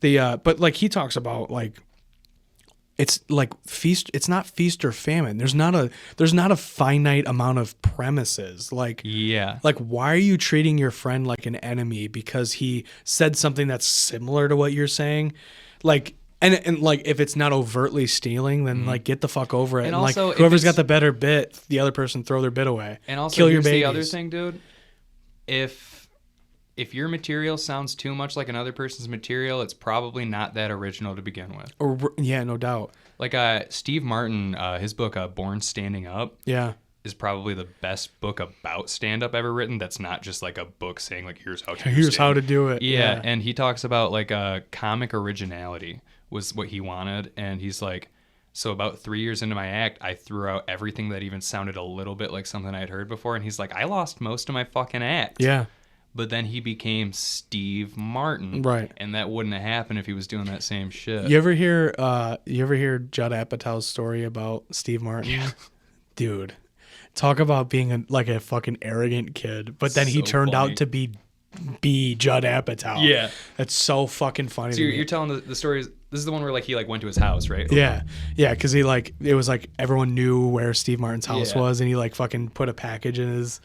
But like he talks about like it's like feast. It's not feast or famine. There's not a finite amount of premises. Like why are you treating your friend like an enemy because he said something that's similar to what you're saying? Like and like if it's not overtly stealing, then like get the fuck over it. And also, like whoever's got the better bit, the other person throw their bit away. And also, kill your here's babies. The other thing, dude. If your material sounds too much like another person's material, it's probably not that original to begin with. Or yeah, no doubt. Like Steve Martin, his book Born Standing Up, is probably the best book about stand-up ever written. That's not just like a book saying like here's how to do it. Yeah, and he talks about like comic originality was what he wanted, and he's like, so about 3 years into my act, I threw out everything that even sounded a little bit like something I'd heard before, and he's like, I lost most of my fucking act. Yeah. But then he became Steve Martin, right? And that wouldn't have happened if he was doing that same shit. You ever hear Judd Apatow's story about Steve Martin? Yeah. Dude, talk about being like a fucking arrogant kid, but then he turned out to be Judd Apatow. Yeah, that's so fucking funny. So you're telling the story. This is the one where like he like went to his house, right? Yeah, because he like it was like everyone knew where Steve Martin's house was, and he like fucking put a package in his.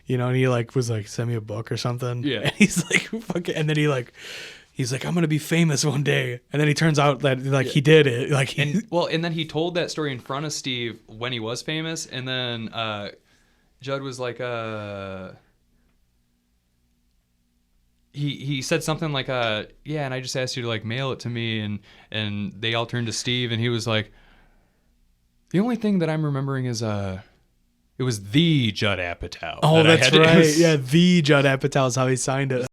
You know, and he like was like, send me a book or something. Yeah. And he's like, fucking, and then he's like, I'm gonna be famous one day. And then he turns out that like he did it. Like, and then he told that story in front of Steve when he was famous, and then Judd was like, he said something like, yeah, and I just asked you to like mail it to me, and they all turned to Steve, and he was like, the only thing that I'm remembering is it was the Judd Apatow. Oh, that's right. Yeah, the Judd Apatow is how he signed it.